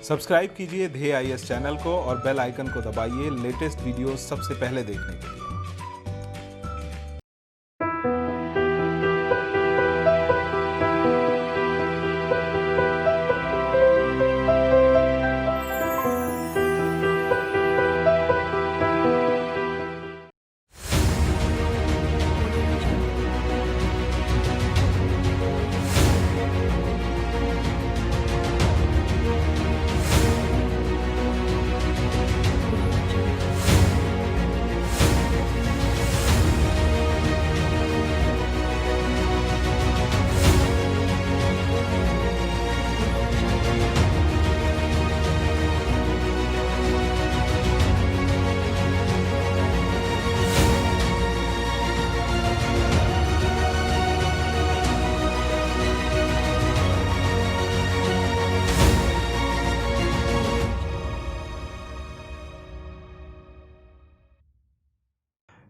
Subscribe कीजिए ध्येय IAS channel को और बेल आइकन को दबाइए लेटेस्ट वीडियो सबसे पहले देखने के लिए।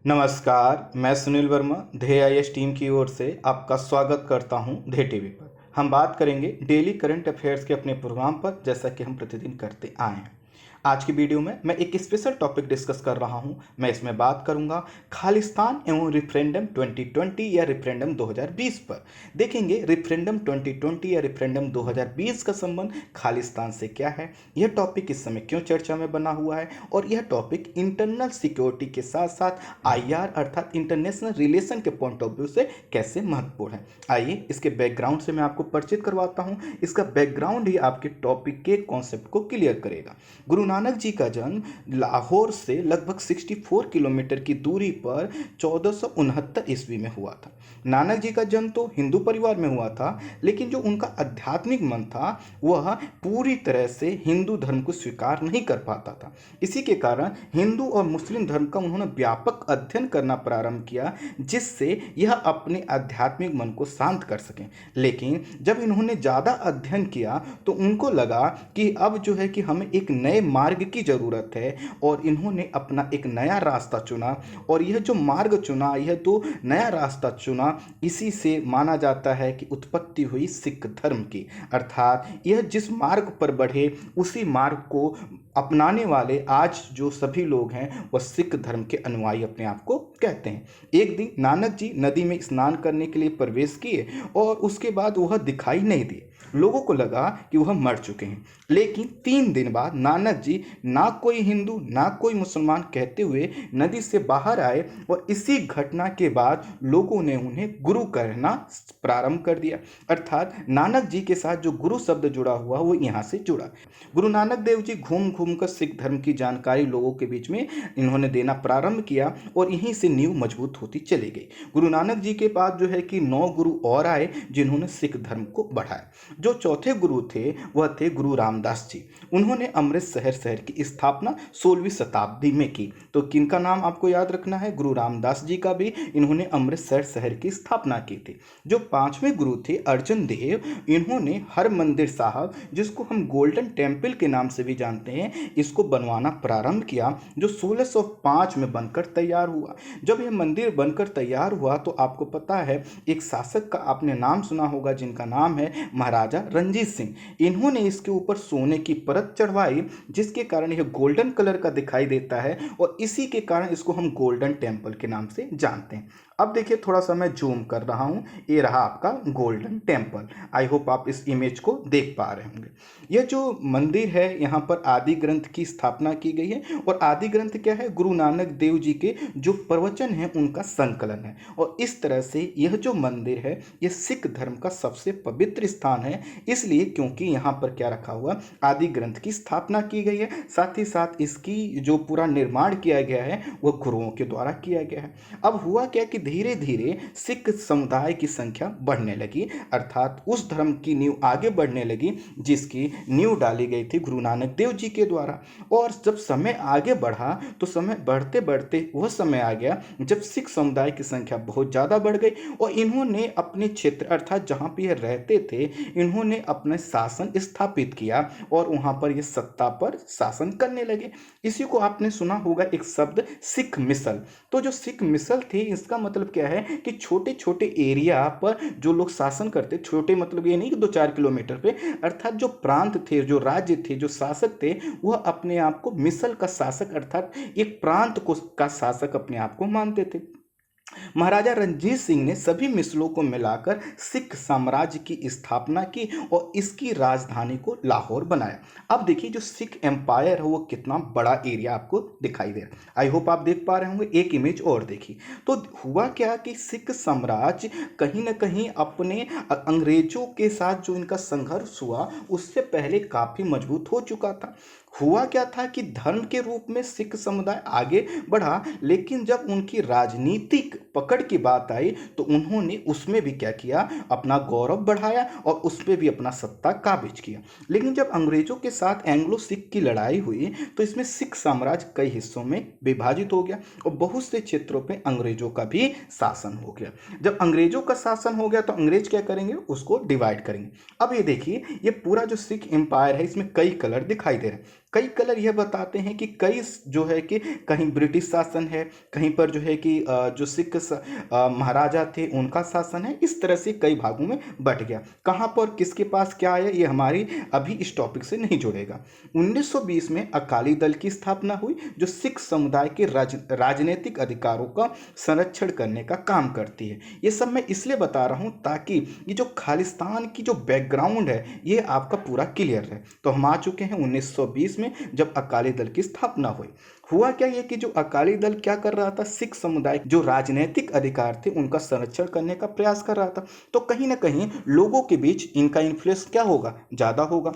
नमस्कार, मैं सुनील वर्मा ध्येय आईएएस टीम की ओर से आपका स्वागत करता हूं ध्येय टीवी पर। हम बात करेंगे डेली करंट अफेयर्स के अपने प्रोग्राम पर, जैसा कि हम प्रतिदिन करते आए हैं। आज की वीडियो में मैं एक स्पेशल टॉपिक डिस्कस कर रहा हूं। मैं इसमें बात करूंगा खालिस्तान एवं रिफरेंडम 2020 या रिफरेंडम 2020 पर। देखेंगे रिफरेंडम 2020 या रिफरेंडम 2020 का संबंध खालिस्तान से क्या है, यह टॉपिक इस समय क्यों चर्चा में बना हुआ है और यह टॉपिक इंटरनल सिक्योरिटी के साथ साथ आईआर अर्थात इंटरनेशनल रिलेशन के पॉइंट ऑफ व्यू से कैसे महत्वपूर्ण है। आइए इसके बैकग्राउंड से मैं आपको परिचित करवाता हूं। इसका बैकग्राउंड ही आपके टॉपिक के कॉन्सेप्ट को क्लियर करेगा। गुरु नानक जी का जन्म लाहौर से लगभग 64 किलोमीटर की दूरी पर 1469 ईस्वी में हुआ था। नानक जी का जन्म तो हिंदू परिवार में हुआ था, लेकिन जो उनका आध्यात्मिक मन था वह पूरी तरह से हिंदू धर्म को स्वीकार नहीं कर पाता था। इसी के कारण हिंदू और मुस्लिम धर्म का उन्होंने व्यापक अध्ययन करना प्रारंभ किया, जिससे यह अपने आध्यात्मिक मन को शांत कर सकें। लेकिन जब इन्होंने ज़्यादा अध्ययन किया तो उनको लगा कि अब जो है कि हमें एक नए मार्ग की ज़रूरत है, और इन्होंने अपना एक नया रास्ता चुना। और यह जो मार्ग चुना, यह तो नया रास्ता चुना, इसी से माना जाता है कि उत्पत्ति हुई सिख धर्म की। अर्थात यह जिस मार्ग पर बढ़े उसी मार्ग को अपनाने वाले आज जो सभी लोग हैं वह सिख धर्म के अनुयायी अपने आप को कहते हैं। एक दिन नानक जी नदी में स्नान करने के लिए प्रवेश किए और उसके बाद वह दिखाई नहीं दिए। लोगों को लगा कि वह मर चुके हैं। लेकिन 3 दिन बाद नानक जी ना कोई हिंदू ना कोई मुसलमान कहते हुए नदी से बाहर आए, और इसी घटना के बाद लोगों ने उन्हें गुरु कहना प्रारंभ कर दिया। अर्थात नानक जी के साथ जो गुरु शब्द जुड़ा हुआ वो यहाँ से जुड़ा। गुरु नानक देव जी घूम घूम कर सिख धर्म की जानकारी लोगों के बीच में इन्होंने देना प्रारंभ किया, और यहीं से नींव मजबूत होती चली गई। गुरु नानक जी के बाद जो है कि 9 गुरु और आए जिन्होंने सिख धर्म को बढ़ाया। जो चौथे गुरु थे वह थे गुरु रामदास जी। उन्होंने अमृतसर शहर की स्थापना 16वीं शताब्दी में की। तो किनका नाम आपको याद रखना है, गुरु रामदास जी का भी इन्होंने अमृतसर शहर की स्थापना की थी। जो 5वें गुरु थे अर्जुन देव, इन्होंने हरमंदिर साहब, जिसको हम गोल्डन टेम्पल के नाम से भी जानते हैं, इसको बनवाना प्रारंभ किया, जो 1605 में बनकर तैयार हुआ। जब यह मंदिर बनकर तैयार हुआ तो आपको पता है एक शासक का आपने नाम सुना होगा जिनका नाम है महाराजा रणजीत सिंह। इन्होंने इसके ऊपर सोने की परत चढ़वाई, जिसके कारण यह गोल्डन कलर का दिखाई देता है, और इसी के कारण इसको हम गोल्डन टेम्पल के नाम से जानते हैं। अब देखिए थोड़ा सा मैं जूम कर रहा हूँ, ये रहा आपका गोल्डन टेम्पल। आई होप आप इस इमेज को देख पा रहे होंगे। यह जो मंदिर है यहाँ पर आदि ग्रंथ की स्थापना की गई है, और आदि ग्रंथ क्या है, गुरु नानक देव जी के जो प्रवचन है उनका संकलन है। और इस तरह से यह जो मंदिर है यह सिख धर्म का सबसे पवित्र स्थान है, इसलिए क्योंकि यहाँ पर क्या रखा हुआ, आदि ग्रंथ की स्थापना की गई है। साथ ही साथ इसकी जो पूरा निर्माण किया गया है वह गुरुओं के द्वारा किया गया है। अब हुआ क्या कि धीरे धीरे सिख समुदाय की संख्या बढ़ने लगी, अर्थात उस धर्म की नींव आगे बढ़ने लगी जिसकी नींव डाली गई थी गुरु नानक देव जी के द्वारा। और जब समय आगे बढ़ा तो समय बढ़ते बढ़ते वह समय आ गया जब सिख समुदाय की संख्या बहुत ज़्यादा बढ़ गई, और इन्होंने अपने क्षेत्र अर्थात जहाँ पे यह रहते थे इन्होंने अपने शासन स्थापित किया, और वहाँ पर ये सत्ता पर शासन करने लगे। इसी को आपने सुना होगा एक शब्द सिख मिसल। तो जो सिख मिसल थी इसका मतलब मतलब क्या है कि छोटे छोटे एरिया पर जो लोग शासन करते, छोटे मतलब ये नहीं कि 2-4 किलोमीटर पे, अर्थात जो प्रांत थे, जो राज्य थे, जो शासक थे, वह अपने आप को मिसल का शासक अर्थात एक प्रांत को का शासक अपने आप को मानते थे। महाराजा रणजीत सिंह ने सभी मिसलों को मिलाकर सिख साम्राज्य की स्थापना की और इसकी राजधानी को लाहौर बनाया। अब देखिए जो सिख एम्पायर है वो कितना बड़ा एरिया आपको दिखाई दे रहा है। आई होप आप देख पा रहे होंगे। एक इमेज और देखिए तो हुआ क्या कि सिख साम्राज्य कहीं ना कहीं अपने अंग्रेजों के साथ जो इनका संघर्ष हुआ उससे पहले काफी मजबूत हो चुका था। हुआ क्या था कि धर्म के रूप में सिख समुदाय आगे बढ़ा, लेकिन जब उनकी राजनीतिक पकड़ की बात आई तो उन्होंने उसमें भी क्या किया, अपना गौरव बढ़ाया और उसमें भी अपना सत्ता काबिज किया। लेकिन जब अंग्रेजों के साथ एंग्लो सिख की लड़ाई हुई तो इसमें सिख साम्राज्य कई हिस्सों में विभाजित हो गया और बहुत से क्षेत्रों पे अंग्रेजों का भी शासन हो गया। जब अंग्रेजों का शासन हो गया तो अंग्रेज क्या करेंगे, उसको डिवाइड करेंगे। अब ये देखिए ये पूरा जो सिख एम्पायर है इसमें कई कलर दिखाई दे रहे हैं। कई कलर यह बताते हैं कि कई जो है कि कहीं ब्रिटिश शासन है, कहीं पर जो है कि जो सिख महाराजा थे उनका शासन है। इस तरह से कई भागों में बट गया। कहाँ पर किसके पास क्या आया ये हमारी अभी इस टॉपिक से नहीं जुड़ेगा। 1920 में अकाली दल की स्थापना हुई जो सिख समुदाय के राजनीतिक अधिकारों का संरक्षण करने का काम करती है। ये सब मैं इसलिए बता रहा हूँ ताकि ये जो खालिस्तान की जो बैकग्राउंड है ये आपका पूरा क्लियर है। तो हम आ चुके हैं 1920 में जब अकाली दल की स्थापना हुई। हुआ क्या ये कि जो अकाली दल क्या कर रहा था, सिख समुदाय जो राजनीतिक अधिकार थे उनका संरक्षण करने का प्रयास कर रहा था। तो कहीं ना कहीं लोगों के बीच इनका इन्फ्लुएंस क्या होगा, ज्यादा होगा।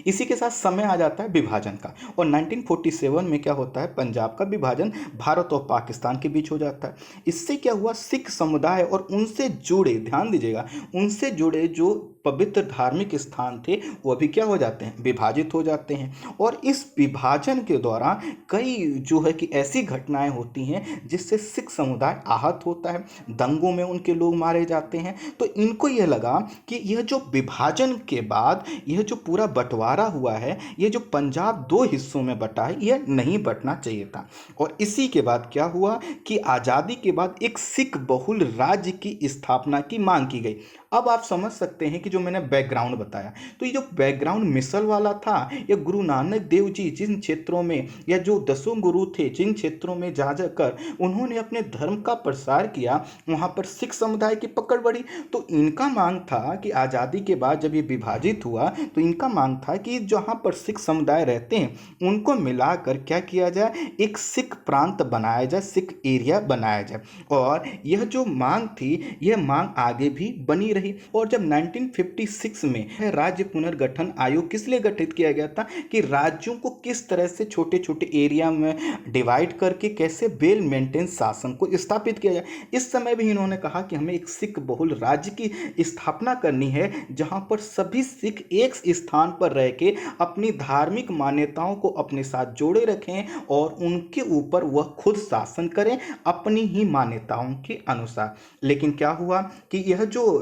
इसी के साथ समय आ जाता है विभाजन का और 1947 में क्या होता है, पंजाब का विभाजन भारत और पाकिस्तान के बीच हो जाता है। इससे क्या हुआ, सिख समुदाय और उनसे जुड़े, ध्यान दीजिएगा, उनसे जुड़े जो पवित्र धार्मिक स्थान थे वो भी क्या हो जाते हैं, विभाजित हो जाते हैं। और इस विभाजन के दौरान कई जो है कि ऐसी घटनाएं होती हैं जिससे सिख समुदाय आहत होता है, दंगों में उनके लोग मारे जाते हैं। तो इनको यह लगा कि यह जो विभाजन के बाद यह जो पूरा बंटवारा हुआ है, ये जो पंजाब दो हिस्सों में बटा है, यह नहीं बंटना चाहिए था। और इसी के बाद क्या हुआ कि आज़ादी के बाद एक सिख बहुल राज्य की स्थापना की मांग की गई। अब आप समझ सकते हैं कि जो मैंने बैकग्राउंड बताया, तो ये जो बैकग्राउंड मिसल वाला था, ये गुरु नानक देव जी जिन क्षेत्रों में या जो 10 गुरु थे जिन क्षेत्रों में जा जाकर उन्होंने अपने धर्म का प्रसार किया, वहां पर सिख समुदाय की पकड़ बढ़ी। तो इनका मांग था कि आज़ादी के बाद जब ये विभाजित हुआ तो इनका मांग था कि जहां पर सिख समुदाय रहते हैं उनको मिलाकर क्या किया जाए, एक सिख प्रांत बनाया जाए, सिख एरिया बनाया जाए। और यह जो मांग थी यह मांग आगे भी बनी रही। और जब 1956 में राज्य पुनर्गठन आयोग किस लिए गठित किया गया था कि राज्यों को किस तरह से छोटे छोटे एरिया में डिवाइड करके कैसे वेल मेंटेन शासन को स्थापित किया जाए। इस समय भी इन्होंने कहा कि हमें एक सिख बहुल राज्य की स्थापना करनी है जहां पर सभी सिख एक स्थान पर रह के अपनी धार्मिक मान्यताओं को अपने साथ जोड़े रखें और उनके ऊपर वह खुद शासन करें अपनी ही मान्यताओं के अनुसार। लेकिन क्या हुआ कि यह जो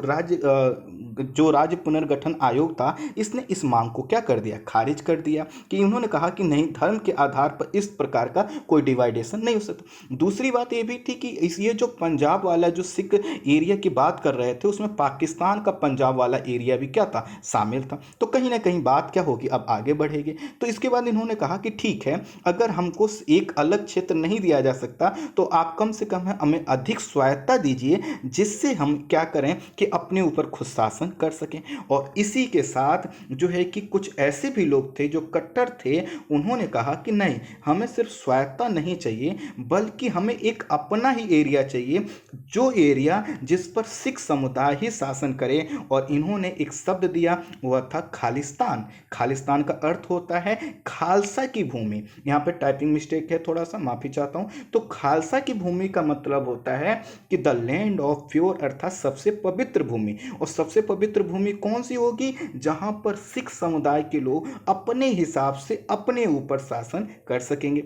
राज्य पुनर्गठन आयोग था इसने इस मांग को क्या कर दिया, खारिज कर दिया। कि उन्होंने कहा कि नहीं, धर्म के आधार पर इस प्रकार का कोई डिवाइडेशन नहीं हो सकता। दूसरी बात ये भी थी कि ये जो पंजाब वाला जो सिख एरिया की बात कर रहे थे उसमें पाकिस्तान का पंजाब वाला एरिया भी क्या था, शामिल था। तो कहीं ना कहीं बात क्या होगी, अब आगे बढ़ेगी। तो इसके बाद इन्होंने कहा कि ठीक है, अगर हमको एक अलग क्षेत्र नहीं दिया जा सकता तो आप कम से कम हमें अधिक स्वायत्ता दीजिए जिससे हम क्या करें कि अपने ऊपर खुद शासन कर सकें। और इसी के साथ जो है कि कुछ ऐसे भी लोग थे जो कट्टर थे, उन्होंने कहा कि नहीं, हमें सिर्फ स्वायत्ता नहीं चाहिए बल्कि हमें एक अपना ही एरिया चाहिए, जो एरिया जिस पर सिख समुदाय ही शासन करे। और इन्होंने एक शब्द दिया, वह था खालिस्तान। खालिस्तान का अर्थ होता है खालसा की भूमि। यहाँ पे टाइपिंग मिस्टेक है, थोड़ा सा माफी चाहता हूँ। तो खालसा की भूमि का मतलब होता है कि द लैंड ऑफ प्योर, अर्थात सबसे पवित्र भूमि। और सबसे पवित्र भूमि कौन सी होगी, जहां पर सिख समुदाय के लोग अपने हिसाब से अपने ऊपर शासन कर सकेंगे।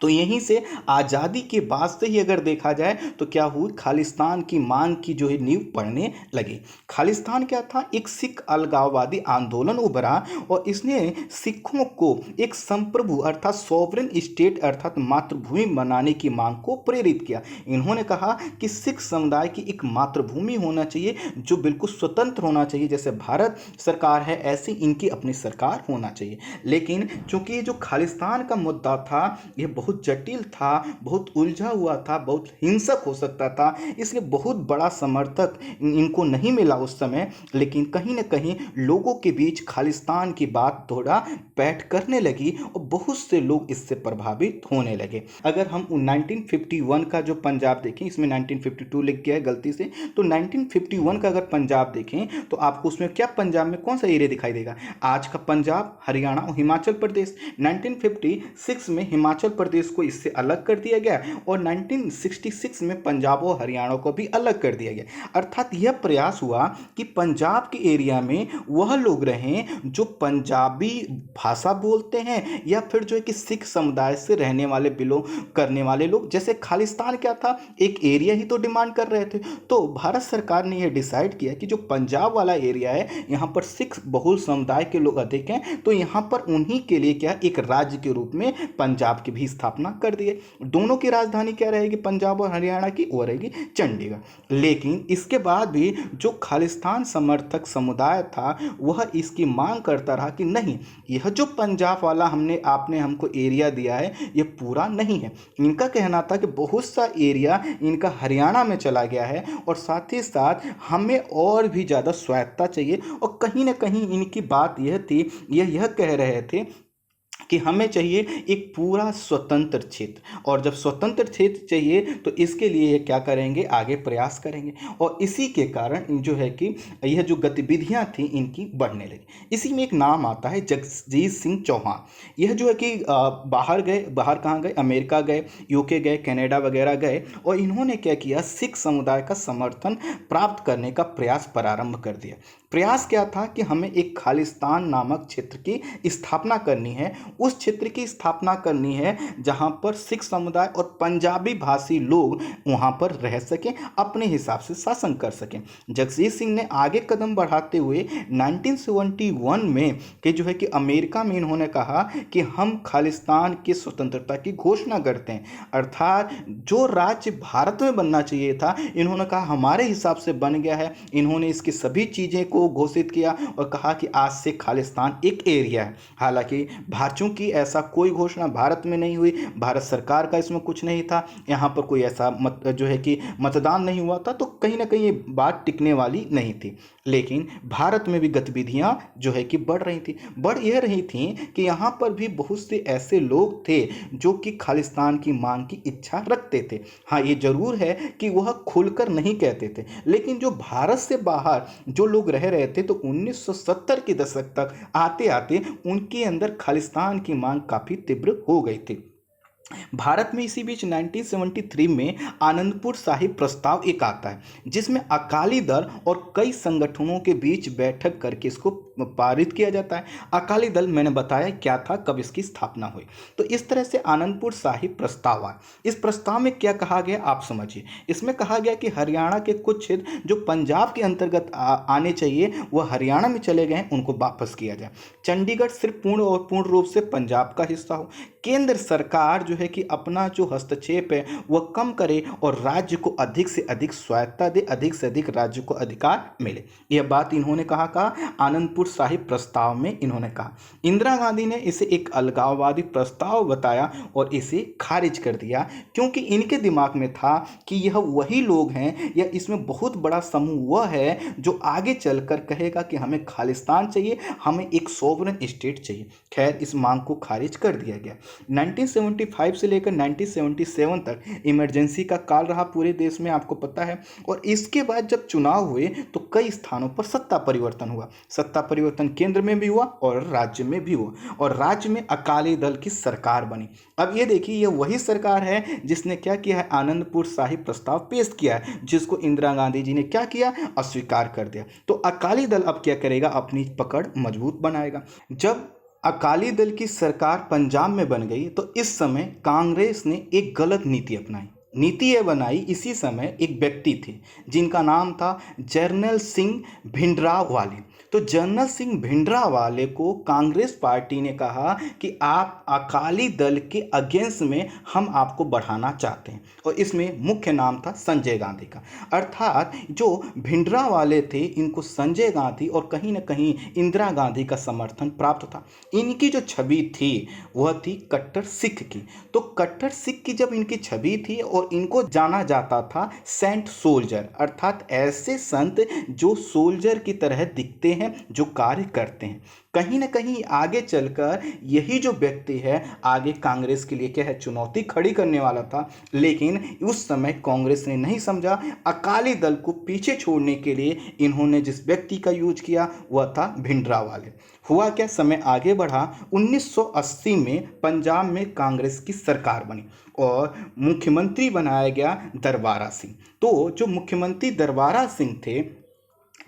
तो यहीं से आज़ादी के बाद से ही अगर देखा जाए तो क्या हुई, खालिस्तान की मांग की जो है नींव पड़ने लगी। खालिस्तान क्या था, एक सिख अलगाववादी आंदोलन उभरा और इसने सिखों को एक संप्रभु अर्थात सॉवरेन स्टेट अर्थात मातृभूमि बनाने की मांग को प्रेरित किया। इन्होंने कहा कि सिख समुदाय की एक मातृभूमि होना चाहिए जो बिल्कुल स्वतंत्र होना चाहिए, जैसे भारत सरकार है ऐसी इनकी अपनी सरकार होना चाहिए। लेकिन चूंकि ये जो खालिस्तान का मुद्दा था यह बहुत जटिल था, बहुत उलझा हुआ था, बहुत हिंसक हो सकता था, इसलिए बहुत बड़ा समर्थक इनको नहीं मिला उस समय। लेकिन कहीं ना कहीं लोगों के बीच खालिस्तान की बात थोड़ा बैठ करने लगी और बहुत से लोग इससे प्रभावित होने लगे। अगर हम 1951 का जो पंजाब देखें, इसमें 1952 लिख गया है गलती से, तो 1951 का अगर पंजाब देखें तो आपको उसमें क्या, पंजाब में कौन सा एरिया दिखाई देगा, आज का पंजाब, हरियाणा और हिमाचल प्रदेश। 1956 में हिमाचल प्रदेश को इससे अलग कर दिया गया और 1966 में पंजाब और हरियाणा को भी अलग कर दिया गया। अर्थात यह प्रयास हुआ कि पंजाब के एरिया में वह लोग रहें जो पंजाबी भाषा बोलते हैं या फिर जो है कि सिख समुदाय से रहने वाले, बिलोंग करने वाले लोग। जैसे खालिस्तान क्या था, एक एरिया ही तो डिमांड कर रहे थे। तो भारत सरकार ने यह डिसाइड किया कि जो पंजाब वाला एरिया है यहाँ पर सिख बहुल समुदाय के लोग अधिक हैं, तो यहाँ पर उन्हीं के लिए क्या, एक राज्य के रूप में पंजाब की भी स्थापना कर दिए। दोनों की राजधानी क्या रहेगी, पंजाब और हरियाणा की, वो रहेगी चंडीगढ़। लेकिन इसके बाद भी जो खालिस्तान समर्थक समुदाय था वह इसकी मांग करता रहा कि नहीं, यह जो पंजाब वाला आपने हमको एरिया दिया है यह पूरा नहीं है। इनका कहना था कि बहुत सा एरिया इनका हरियाणा में चला गया है और साथ ही साथ हमें और भी ज़्यादा स्वायत्ता चाहिए। और कहीं ना कहीं इनकी बात यह थी, यह कह रहे थे कि हमें चाहिए एक पूरा स्वतंत्र क्षेत्र, और जब स्वतंत्र क्षेत्र चाहिए तो इसके लिए ये क्या करेंगे, आगे प्रयास करेंगे। और इसी के कारण जो है कि यह जो गतिविधियां थी इनकी बढ़ने लगी। इसी में एक नाम आता है जगजीत सिंह चौहान। यह जो है कि बाहर गए, बाहर कहाँ गए, अमेरिका गए, यूके गए, कनाडा वगैरह गए, और इन्होंने क्या किया, सिख समुदाय का समर्थन प्राप्त करने का प्रयास प्रारंभ कर दिया। प्रयास क्या था कि हमें एक खालिस्तान नामक क्षेत्र की स्थापना करनी है, उस क्षेत्र की स्थापना करनी है जहां पर सिख समुदाय और पंजाबी भाषी लोग वहां पर रह सकें, अपने हिसाब से शासन कर सकें। जगजीत सिंह ने आगे कदम बढ़ाते हुए 1971 में कि जो है कि अमेरिका में इन्होंने कहा कि हम खालिस्तान की स्वतंत्रता की घोषणा करते हैं, अर्थात जो राज्य भारत में बनना चाहिए था इन्होंने कहा हमारे हिसाब से बन गया है। इन्होंने इसकी सभी चीज़ें को घोषित किया और कहा कि आज से खालिस्तान एक एरिया है। हालांकि भारतीयों की ऐसा कोई घोषणा भारत में नहीं हुई, भारत सरकार का इसमें कुछ नहीं था, यहाँ पर कोई ऐसा जो है कि मतदान नहीं हुआ था, तो कहीं ना कहीं ये बात टिकने वाली नहीं थी। लेकिन भारत में भी गतिविधियां जो है कि बढ़ यह रही थी कि यहाँ पर भी बहुत से ऐसे लोग थे जो कि खालिस्तान की मांग की इच्छा रखते थे। हाँ, ये जरूर है कि वह खुलकर नहीं कहते थे, लेकिन जो भारत से बाहर जो लोग रह रहे थे तो 1970 के दशक तक आते आते उनके अंदर खालिस्तान की मांग काफ़ी तीव्र हो गई थी। भारत में इसी बीच 1973 में आनंदपुर साहिब प्रस्ताव एक आता है जिसमें अकाली दल और कई संगठनों के बीच बैठक करके इसको पारित किया जाता है। अकाली दल मैंने बताया क्या था, कब इसकी स्थापना हुई। तो इस तरह से आनंदपुर साहिब प्रस्ताव आया। इस प्रस्ताव में क्या कहा गया आप समझिए। इसमें कहा गया कि हरियाणा के कुछ क्षेत्र जो पंजाब के अंतर्गत आने चाहिए वह हरियाणा में चले गए, उनको वापस किया जाए। चंडीगढ़ सिर्फ पूर्ण रूप से पंजाब का हिस्सा हो। केंद्र सरकार जो है कि अपना जो हस्तक्षेप है वह कम करे और राज्य को अधिक से अधिक स्वायत्ता दे, अधिक से अधिक राज्य को अधिकार मिले। यह बात इन्होंने कहा आनंदपुर साहिब प्रस्ताव में इन्होंने कहा। इंदिरा गांधी ने इसे एक अलगाववादी प्रस्ताव बताया और इसे खारिज कर दिया, क्योंकि इनके दिमाग में था कि यह वही लोग हैं या इसमें बहुत बड़ा समूह वह है जो आगे चलकर कहेगा कि हमें खालिस्तान चाहिए, हमें एक सोवरेन स्टेट चाहिए। खैर, इस मांग को खारिज कर दिया गया। 1975 से लेकर 1977 तक इमरजेंसी का काल रहा पूरे देश में, आपको पता है। और इसके बाद जब चुनाव हुए तो कई स्थानों पर सत्ता परिवर्तन हुआ। सत्ता परिवर्तन केंद्र में भी हुआ और राज्य में भी हुआ, और राज्य में अकाली दल की सरकार बनी। अब ये देखिए, ये वही सरकार है जिसने क्या किया है, आनंदपुर साहिब प्रस्ताव पेश किया है, जिसको इंदिरा गांधी जी ने क्या किया, अस्वीकार कर दिया। तो अकाली दल अब क्या करेगा, अपनी पकड़ मजबूत बनाएगा। जब अकाली दल की सरकार पंजाब में बन गई तो इस समय कांग्रेस ने एक गलत नीति अपनाई। नीति ये बनाई, इसी समय एक व्यक्ति थे जिनका नाम था जर्नल सिंह भिंडरावाले। तो जर्नल सिंह भिंडरावाले को कांग्रेस पार्टी ने कहा कि आप अकाली दल के अगेंस्ट में हम आपको बढ़ाना चाहते हैं, और इसमें मुख्य नाम था संजय गांधी का। अर्थात जो भिंडरावाले थे, इनको संजय गांधी और कहीं ना कहीं इंदिरा गांधी का समर्थन प्राप्त था। इनकी जो छवि थी वह थी कट्टर सिख की। तो कट्टर सिख की जब इनकी छवि थी, और इनको जाना जाता था सेंट सोल्जर, अर्थात ऐसे संत जो सोल्जर की तरह दिखते हैं, जो कार्य करते हैं। कहीं ना कहीं आगे चलकर यही जो व्यक्ति है आगे कांग्रेस के लिए क्या है, चुनौती खड़ी करने वाला था। लेकिन उस समय कांग्रेस ने नहीं समझा। अकाली दल को पीछे छोड़ने के लिए इन्होंने जिस व्यक्ति का यूज किया वह था भिंडरावाले। हुआ क्या, समय आगे बढ़ा। 1980 में पंजाब में कांग्रेस की सरकार बनी और मुख्यमंत्री बनाया गया दरबारा सिंह। तो जो मुख्यमंत्री दरबारा सिंह थे,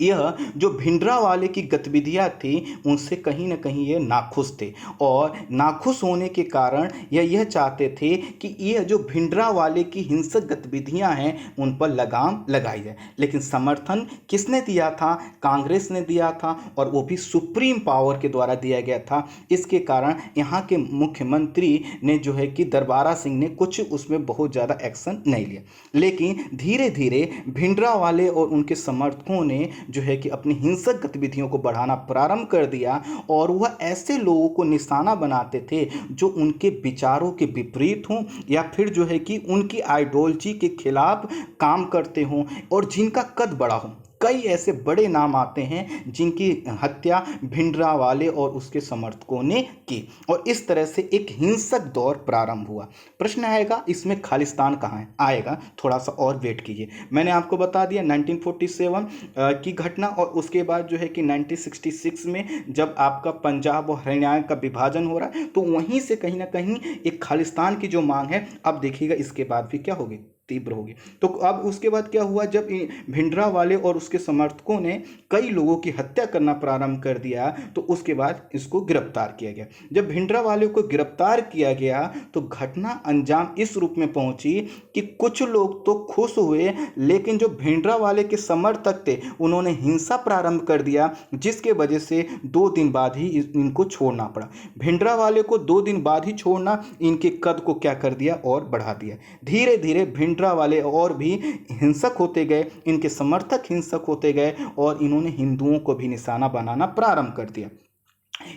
यह जो भिंडरावाले की गतिविधियां थी उनसे कहीं ना कहीं ये नाखुश थे, और नाखुश होने के कारण यह चाहते थे कि यह जो भिंडरावाले की हिंसक गतिविधियां हैं उन पर लगाम लगाई जाए। लेकिन समर्थन किसने दिया था? कांग्रेस ने दिया था, और वो भी सुप्रीम पावर के द्वारा दिया गया था। इसके कारण यहाँ के मुख्यमंत्री ने जो है कि दरबारा सिंह ने कुछ उसमें बहुत ज़्यादा एक्शन नहीं लिया। लेकिन धीरे धीरे भिंडरावाले और उनके समर्थकों ने जो है कि अपनी हिंसक गतिविधियों को बढ़ाना प्रारंभ कर दिया, और वह ऐसे लोगों को निशाना बनाते थे जो उनके विचारों के विपरीत हों, या फिर जो है कि उनकी आइडियोलॉजी के खिलाफ काम करते हों, और जिनका कद बड़ा हो। कई ऐसे बड़े नाम आते हैं जिनकी हत्या भिंडरावाले और उसके समर्थकों ने की, और इस तरह से एक हिंसक दौर प्रारंभ हुआ। प्रश्न आएगा इसमें खालिस्तान कहाँ है? आएगा, थोड़ा सा और वेट कीजिए। मैंने आपको बता दिया 1947 की घटना, और उसके बाद जो है कि 1966 में जब आपका पंजाब और हरियाणा का विभाजन हो रहा है, तो वहीं से कहीं ना कहीं एक खालिस्तान की जो मांग है, अब देखिएगा इसके बाद भी क्या होगी, तीव्र होगी। तो अब उसके बाद क्या हुआ, जब भिंडरावाले और उसके समर्थकों ने कई लोगों की हत्या करना प्रारंभ कर दिया, तो उसके बाद इसको गिरफ्तार किया गया। जब भिंडरावाले को गिरफ्तार किया गया तो घटना अंजाम इस रूप में पहुंची कि कुछ लोग तो खुश हुए, लेकिन जो भिंडरावाले के समर्थक थे उन्होंने हिंसा प्रारंभ कर दिया, जिसके वजह से 2 दिन बाद ही इनको छोड़ना पड़ा। भिंडरावाले को 2 दिन बाद ही छोड़ना इनके कद को क्या कर दिया, और बढ़ा दिया। धीरे धीरे भिंडरावाले और भी हिंसक होते गए, इनके समर्थक हिंसक होते गए, और इन्होंने हिंदुओं को भी निशाना बनाना प्रारंभ कर दिया।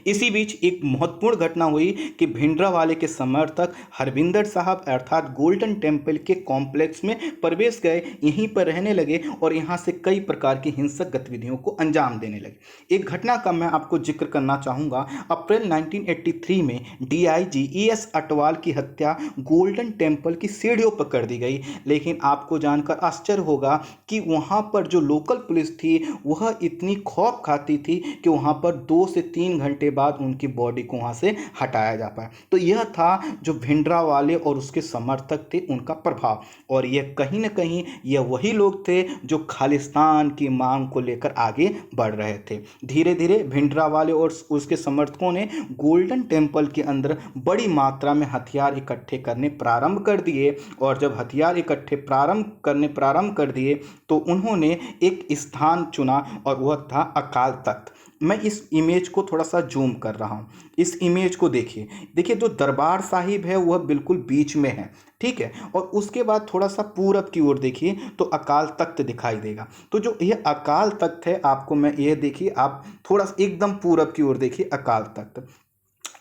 इसी बीच एक महत्वपूर्ण घटना हुई कि भिंडरावाले के समर्थक हरविंदर साहब अर्थात गोल्डन टेम्पल के कॉम्प्लेक्स में प्रवेश गए, यहीं पर रहने लगे, और यहाँ से कई प्रकार की हिंसक गतिविधियों को अंजाम देने लगे। एक घटना का मैं आपको जिक्र करना चाहूँगा। अप्रैल 1983 में DIG ES अटवाल की हत्या गोल्डन टेम्पल की सीढ़ियों पर कर दी गई। लेकिन आपको जानकर आश्चर्य होगा कि वहाँ पर जो लोकल पुलिस थी वह इतनी खौफ खाती थी कि वहाँ पर 2 से 3 घंटे बाद उनकी बॉडी को वहां से हटाया जा पाया। तो यह था जो भिंडरावाले और उसके समर्थक थे उनका प्रभाव, और यह कहीं ना कहीं यह वही लोग थे जो खालिस्तान की मांग को लेकर आगे बढ़ रहे थे। धीरे धीरे भिंडरावाले और उसके समर्थकों ने गोल्डन टेम्पल के अंदर बड़ी मात्रा में हथियार इकट्ठे करने प्रारंभ कर दिए, और जब हथियार इकट्ठे प्रारंभ कर दिए तो उन्होंने एक स्थान चुना, और वह था अकाल तख्त। मैं इस इमेज को थोड़ा सा जूम कर रहा हूँ, इस इमेज को देखिए जो दरबार साहिब है वह बिल्कुल बीच में है, ठीक है, और उसके बाद थोड़ा सा पूरब की ओर देखिए तो अकाल तख्त दिखाई देगा। तो जो ये अकाल तख्त है, आपको मैं ये देखिए, आप थोड़ा सा एकदम पूरब की ओर देखिए अकाल तख्त।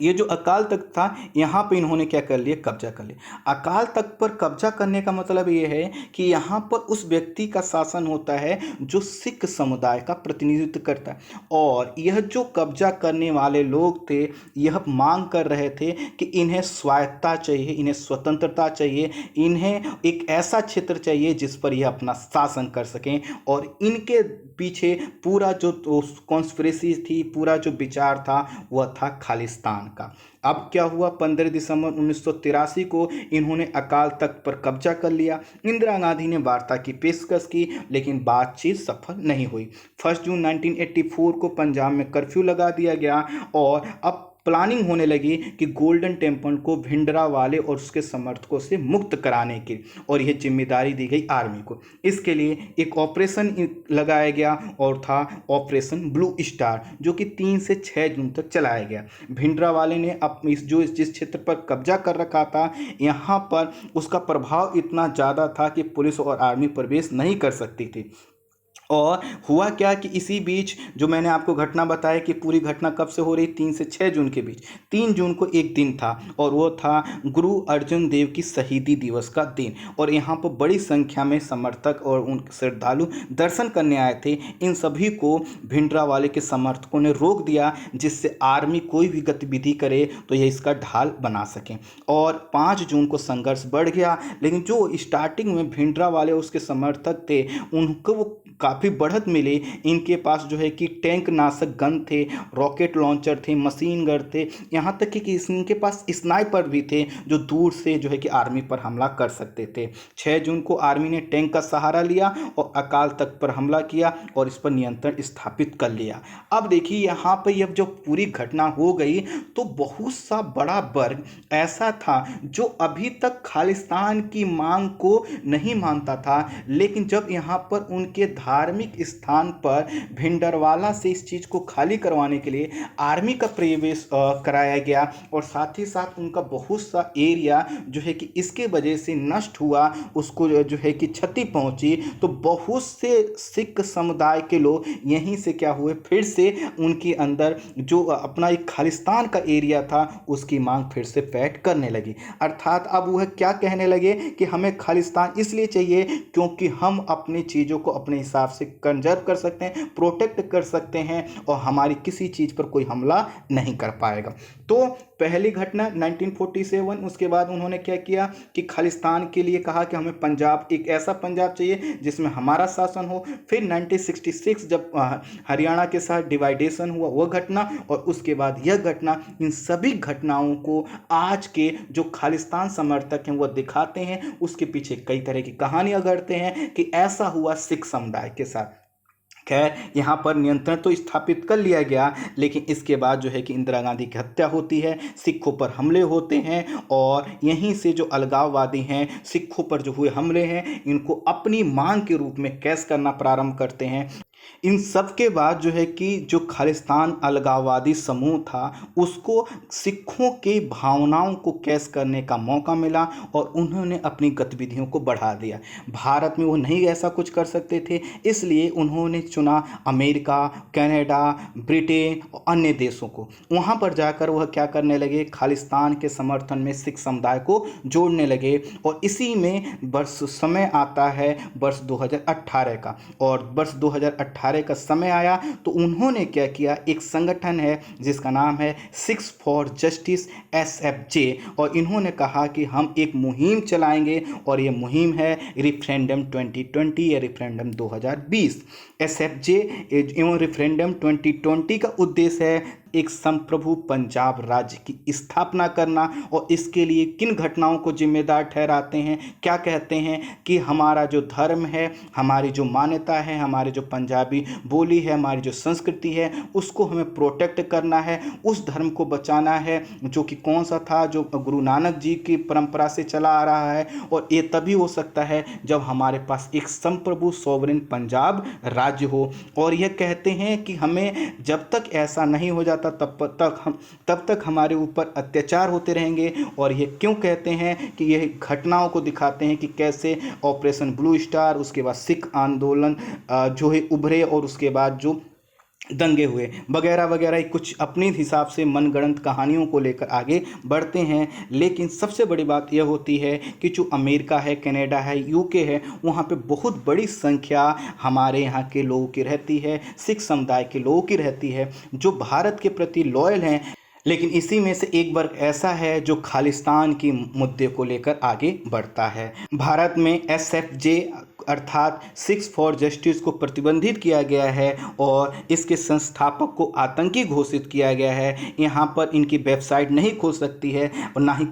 ये जो अकाल तख्त था, यहाँ पे इन्होंने क्या कर लिया, कब्जा कर लिया। अकाल तख्त पर कब्जा करने का मतलब ये है कि यहाँ पर उस व्यक्ति का शासन होता है जो सिख समुदाय का प्रतिनिधित्व करता है, और यह जो कब्जा करने वाले लोग थे यह मांग कर रहे थे कि इन्हें स्वायत्तता चाहिए, इन्हें स्वतंत्रता चाहिए, इन्हें एक ऐसा क्षेत्र चाहिए जिस पर यह अपना शासन कर सकें, और इनके पीछे पूरा जो कॉन्स्पिरेसी थी, पूरा जो विचार था वह था खालिस्तान का। अब क्या हुआ, 15 दिसंबर 1983 को इन्होंने अकाल तख्त पर कब्जा कर लिया। इंदिरा गांधी ने वार्ता की पेशकश की, लेकिन बातचीत सफल नहीं हुई। 1 जून 1984 को पंजाब में कर्फ्यू लगा दिया गया, और अब प्लानिंग होने लगी कि गोल्डन टेम्पल को भिंडरावाले और उसके समर्थकों से मुक्त कराने की, और यह जिम्मेदारी दी गई आर्मी को। इसके लिए एक ऑपरेशन लगाया गया और था ऑपरेशन ब्लू स्टार, जो कि 3 से 6 जून तक चलाया गया। भिंडरावाले ने जिस क्षेत्र पर कब्जा कर रखा था, यहाँ पर उसका प्रभाव इतना ज़्यादा था कि पुलिस और आर्मी प्रवेश नहीं कर सकती थी। और हुआ क्या कि इसी बीच जो मैंने आपको घटना बताया कि पूरी घटना कब से हो रही, 3 से 6 जून के बीच। 3 जून को एक दिन था और वो था गुरु अर्जुन देव की शहीदी दिवस का दिन, और यहाँ पर बड़ी संख्या में समर्थक और उन श्रद्धालु दर्शन करने आए थे। इन सभी को भिंडरावाले के समर्थकों ने रोक दिया, जिससे आर्मी कोई भी गतिविधि करे तो यह इसका ढाल बना सकें। और 5 जून को संघर्ष बढ़ गया, लेकिन जो स्टार्टिंग में भिंडरावाले उसके समर्थक थे उनको वो काफ़ी बढ़त मिली। इनके पास जो है कि टैंक नाशक गन थे, रॉकेट लॉन्चर थे, मशीन गन थे, यहाँ तक कि इनके पास स्नाइपर भी थे जो दूर से जो है कि आर्मी पर हमला कर सकते थे। 6 जून को आर्मी ने टैंक का सहारा लिया और अकाल तख्त पर हमला किया और इस पर नियंत्रण स्थापित कर लिया। अब देखिए यहाँ पर जब जो पूरी घटना हो गई तो बहुत सा बड़ा वर्ग ऐसा था जो अभी तक खालिस्तान की मांग को नहीं मानता था, लेकिन जब यहाँ पर उनके धार्मिक स्थान पर भिंडरवाला से इस चीज़ को खाली करवाने के लिए आर्मी का प्रवेश कराया गया और साथ ही साथ उनका बहुत सा एरिया जो है कि इसके वजह से नष्ट हुआ, उसको जो है कि क्षति पहुंची, तो बहुत से सिख समुदाय के लोग यहीं से क्या हुए, फिर से उनके अंदर जो अपना एक खालिस्तान का एरिया था उसकी मांग फिर से पैठ करने लगी। अर्थात अब वह क्या कहने लगे कि हमें खालिस्तान इसलिए चाहिए क्योंकि हम अपनी चीज़ों को अपने हिसाब से कंजर्व कर सकते हैं, प्रोटेक्ट कर सकते हैं और हमारी किसी चीज़ पर कोई हमला नहीं कर पाएगा। तो पहली घटना 1947, उसके बाद उन्होंने क्या किया कि खालिस्तान के लिए कहा कि हमें पंजाब, एक ऐसा पंजाब चाहिए जिसमें हमारा शासन हो। फिर 1966 जब हरियाणा के साथ डिवाइडेशन हुआ वो घटना, और उसके बाद यह घटना, इन सभी घटनाओं को आज के जो खालिस्तान समर्थक हैं वो दिखाते हैं। उसके पीछे कई तरह की कहानियां गढ़ते हैं कि ऐसा हुआ सिख समुदाय के साथ। खैर यहाँ पर नियंत्रण तो स्थापित कर लिया गया, लेकिन इसके बाद जो है कि इंदिरा गांधी की हत्या होती है, सिखों पर हमले होते हैं और यहीं से जो अलगाववादी हैं सिखों पर जो हुए हमले हैं इनको अपनी मांग के रूप में कैश करना प्रारंभ करते हैं। इन सब के बाद जो है कि जो खालिस्तान अलगाववादी समूह था उसको सिखों के भावनाओं को कैश करने का मौका मिला और उन्होंने अपनी गतिविधियों को बढ़ा दिया। भारत में वो नहीं ऐसा कुछ कर सकते थे, इसलिए उन्होंने चुना अमेरिका, कनाडा, ब्रिटेन और अन्य देशों को। वहाँ पर जाकर वह क्या करने लगे, खालिस्तान के समर्थन में सिख समुदाय को जोड़ने लगे। और इसी में समय आता है वर्ष 2018 का, और वर्ष 2018 का समय आया तो उन्होंने क्या किया, एक संगठन है जिसका नाम है सिक्स फॉर जस्टिस SFJ, और इन्होंने कहा कि हम एक मुहिम चलाएंगे और ये मुहिम है रेफरेंडम 2020 या रेफरेंडम 2020। SFJ एवं रेफरेंडम 2020 का उद्देश्य है एक संप्रभु पंजाब राज्य की स्थापना करना, और इसके लिए किन घटनाओं को जिम्मेदार ठहराते हैं, क्या कहते हैं कि हमारा जो धर्म है, हमारी जो मान्यता है, हमारे जो पंजाबी बोली है, हमारी जो संस्कृति है उसको हमें प्रोटेक्ट करना है, उस धर्म को बचाना है जो कि कौन सा था, जो गुरु नानक जी की परंपरा से चला आ रहा है। और ये तभी हो सकता है जब हमारे पास एक संप्रभु सॉवरेन पंजाब राज्य हो। और यह कहते हैं कि हमें जब तक ऐसा नहीं हो जाता तब तक हमारे ऊपर अत्याचार होते रहेंगे। और ये क्यों कहते हैं कि यह घटनाओं को दिखाते हैं कि कैसे ऑपरेशन ब्लू स्टार, उसके बाद सिख आंदोलन जो है उभरे, और उसके बाद जो दंगे हुए वगैरह वगैरह, कुछ अपने हिसाब से मनगढ़ंत कहानियों को लेकर आगे बढ़ते हैं। लेकिन सबसे बड़ी बात यह होती है कि जो अमेरिका है, कनाडा है, UK है, वहाँ पे बहुत बड़ी संख्या हमारे यहाँ के लोगों की रहती है, सिख समुदाय के लोगों की रहती है जो भारत के प्रति लॉयल हैं। लेकिन इसी में से एक वर्ग ऐसा है जो खालिस्तान की मुद्दे को लेकर आगे बढ़ता है। भारत में SFJ अर्थात सिक्स फॉर जस्टिस को प्रतिबंधित किया गया है और इसके संस्थापक को आतंकी घोषित किया गया है। यहाँ पर इनकी वेबसाइट नहीं खुल सकती है और ना ही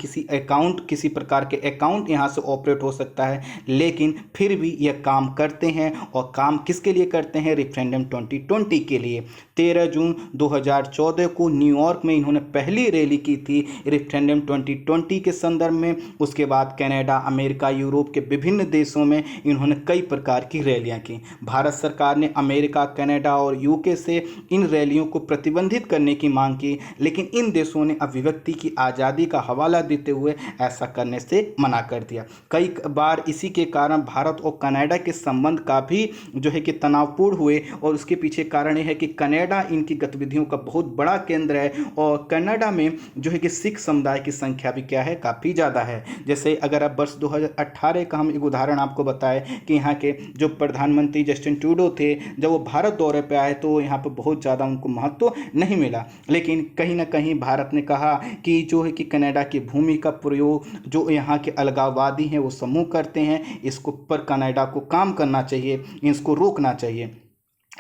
किसी प्रकार के अकाउंट यहाँ से ऑपरेट हो सकता है, लेकिन फिर भी यह काम करते हैं। और काम किसके लिए करते हैं? रेफरेंडम 2020 के लिए। 13 जून 2014 को न्यूयॉर्क में इन्होंने पहली रैली की थी रेफरेंडम 2020 के संदर्भ में। उसके बाद कनाडा, अमेरिका, यूरोप के विभिन्न देशों में इन्होंने कई प्रकार की रैलियां की। भारत सरकार ने अमेरिका, कनाडा और यूके से इन रैलियों को प्रतिबंधित करने की मांग की, लेकिन इन देशों ने अभिव्यक्ति की आज़ादी का हवाला देते हुए ऐसा करने से मना कर दिया। कई बार इसी के कारण भारत और कनाडा के संबंध काफ़ी जो है कि तनावपूर्ण हुए और उसके पीछे कारण यह है कि कनाडा इनकी गतिविधियों का बहुत बड़ा केंद्र है और कनाडा में जो है कि सिख समुदाय की संख्या भी क्या है? काफ़ी ज़्यादा है। जैसे अगर आप वर्ष 2018 का हम एक उदाहरण आपको बताएं कि यहाँ के जो प्रधानमंत्री जस्टिन ट्रूडो थे, जब वो भारत दौरे पे आए तो यहाँ पर बहुत ज़्यादा उनको महत्व नहीं मिला, लेकिन कहीं ना कहीं भारत ने कहा कि जो है कि कनाडा की भूमि का प्रयोग जो यहाँ के अलगाववादी हैं वो समूह करते हैं, इसको पर कनाडा को काम करना चाहिए, इसको रोकना चाहिए।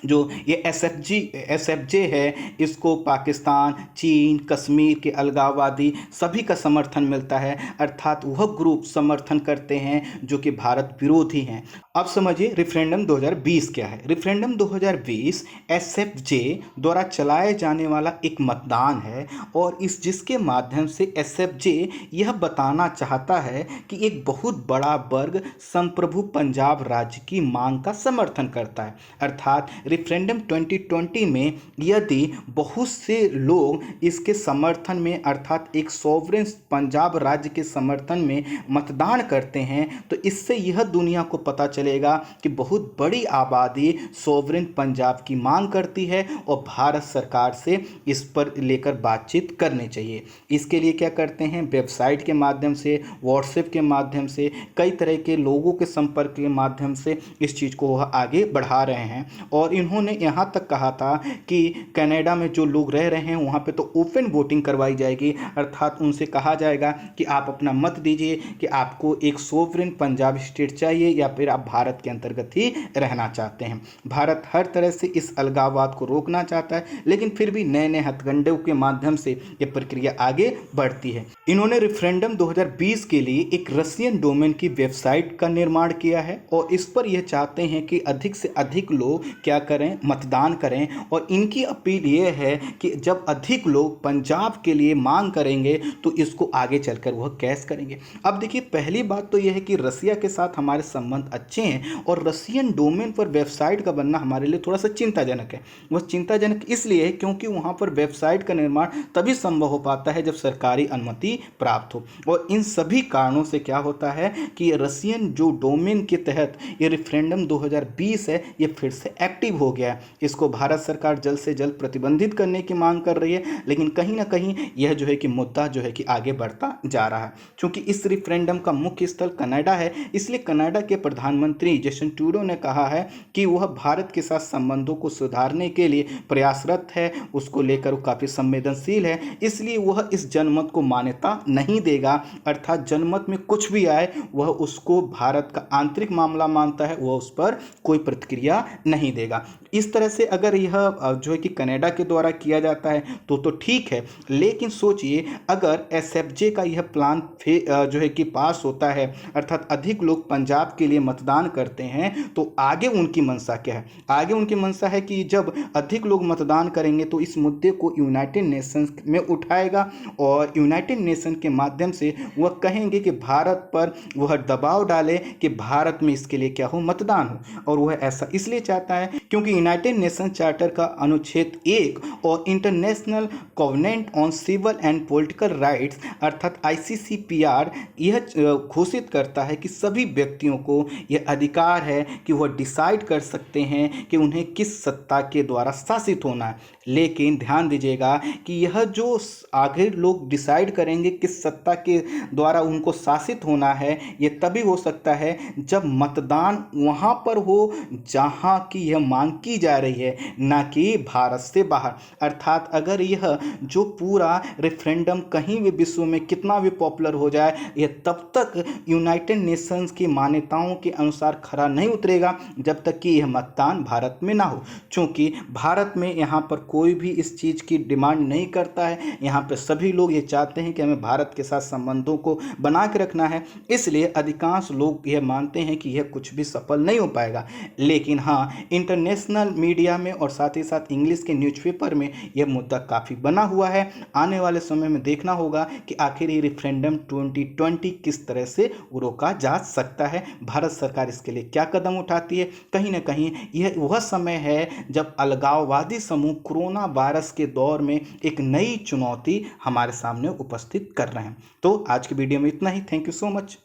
जो ये एसएफजे है, इसको पाकिस्तान, चीन, कश्मीर के अलगाववादी सभी का समर्थन मिलता है, अर्थात वह ग्रुप समर्थन करते हैं जो कि भारत विरोधी हैं। अब समझिए रेफरेंडम 2020 क्या है। रेफरेंडम 2020 एसएफजे द्वारा चलाए जाने वाला एक मतदान है और जिसके माध्यम से एसएफजे यह बताना चाहता है कि एक बहुत बड़ा वर्ग संप्रभु पंजाब राज्य की मांग का समर्थन करता है। अर्थात रेफरेंडम 2020 में यदि बहुत से लोग इसके समर्थन में अर्थात एक सॉवरेन पंजाब राज्य के समर्थन में मतदान करते हैं तो इससे यह दुनिया को पता चलेगा कि बहुत बड़ी आबादी सॉवरेन पंजाब की मांग करती है और भारत सरकार से इस पर लेकर बातचीत करनी चाहिए। इसके लिए क्या करते हैं? वेबसाइट के माध्यम से, व्हाट्सएप के माध्यम से, कई तरह के लोगों के संपर्क के माध्यम से इस चीज़ को वह आगे बढ़ा रहे हैं। और इन्होंने यहाँ तक कहा था कि कनाडा में जो लोग रह रहे हैं वहाँ पे तो ओपन वोटिंग करवाई जाएगी, अर्थात उनसे कहा जाएगा कि आप अपना मत दीजिए कि आपको एक सोवरेन पंजाब स्टेट चाहिए या फिर आप भारत के अंतर्गत ही रहना चाहते हैं। भारत हर तरह से इस अलगाववाद को रोकना चाहता है, लेकिन फिर भी नए नए हथकंडों के माध्यम से ये प्रक्रिया आगे बढ़ती है। इन्होंने रेफरेंडम 2020 के लिए एक रशियन डोमेन की वेबसाइट का निर्माण किया है और इस पर यह चाहते हैं कि अधिक से अधिक लोग क्या करें? मतदान करें। और इनकी अपील ये है कि जब अधिक लोग पंजाब के लिए मांग करेंगे तो इसको आगे चलकर वह कैश करेंगे। अब देखिए, पहली बात तो यह है कि रसिया के साथ हमारे संबंध अच्छे हैं और रशियन डोमेन पर वेबसाइट का बनना हमारे लिए थोड़ा सा चिंताजनक है। वह चिंताजनक इसलिए है क्योंकि वहाँ पर वेबसाइट का निर्माण तभी संभव हो पाता है जब सरकारी अनुमति प्राप्त हो। और इन सभी कारणों से क्या होता है कि रशियन जो डोमेन के तहत ये रेफरेंडम 2020 है ये फिर से एक्टिव हो गया है। इसको भारत सरकार जल्द से जल्द प्रतिबंधित करने की मांग कर रही है, लेकिन कहीं ना कहीं यह जो है कि मुद्दा जो है कि आगे बढ़ता जा रहा है। क्योंकि इस रेफरेंडम का मुख्य स्थल कनाडा है, इसलिए कनाडा के प्रधानमंत्री जस्टिन ट्रूडो ने कहा है कि वह भारत के साथ संबंधों को सुधारने के लिए प्रयासरत है, उसको लेकर वो काफ़ी संवेदनशील है, इसलिए वह इस जनमत को मान्यता नहीं देगा। अर्थात जनमत में कुछ भी आए वह उसको भारत का आंतरिक मामला मानता है, वह उस पर कोई प्रतिक्रिया नहीं देगा। इस तरह से अगर यह जो है कि कनाडा के द्वारा किया जाता है तो ठीक है, लेकिन सोचिए अगर एसएफजे का यह प्लान जो है कि पास होता है, अर्थात अधिक लोग पंजाब के लिए मतदान करते हैं, तो आगे उनकी मंशा क्या है? आगे उनकी मंशा है कि जब अधिक लोग मतदान करेंगे तो इस मुद्दे को यूनाइटेड नेशंस में उठाएगा और यूनाइटेड नेशन के माध्यम से वह कहेंगे कि भारत पर वह दबाव डाले कि भारत में इसके लिए क्या हो? मतदान हो। और वह ऐसा इसलिए चाहता है क्योंकि यूनाइटेड नेशन चार्टर का अनुच्छेद 1 और international covenant on civil and political rights अर्थात ICCPR यह घोषित करता है कि सभी व्यक्तियों को यह अधिकार है कि वह डिसाइड कर सकते हैं कि उन्हें किस सत्ता के द्वारा शासित होना है। लेकिन ध्यान दीजिएगा कि यह जो आगे लोग डिसाइड करेंगे किस सत्ता के द्वारा उनको शासित होना है, ये तभी हो सकता है जब मतदान वहाँ पर हो जहाँ की यह मांग की जा रही है, ना कि भारत से बाहर। अर्थात अगर यह जो पूरा रेफरेंडम कहीं भी विश्व में कितना भी पॉपुलर हो जाए, यह तब तक यूनाइटेड नेशंस की मान्यताओं के अनुसार खरा नहीं उतरेगा जब तक कि यह मतदान भारत में ना हो। क्योंकि भारत में यहाँ पर कोई भी इस चीज़ की डिमांड नहीं करता है, यहाँ पर सभी लोग ये चाहते हैं कि हमें भारत के साथ संबंधों को बना के रखना है। इसलिए अधिकांश लोग यह मानते हैं कि यह कुछ भी सफल नहीं हो पाएगा। लेकिन हाँ, इंटरनेशनल मीडिया में और साथ ही साथ इंग्लिश के न्यूज़पेपर में यह मुद्दा काफ़ी बना हुआ है। आने वाले समय में देखना होगा कि आखिर ये रेफरेंडम 2020 किस तरह से रोका जा सकता है, भारत सरकार इसके लिए क्या कदम उठाती है। कहीं ना कहीं यह वह समय है जब अलगाववादी समूह कोरोना वायरस के दौर में एक नई चुनौती हमारे सामने उपस्थित कर रहे हैं। तो आज की वीडियो में इतना ही। Thank you so much.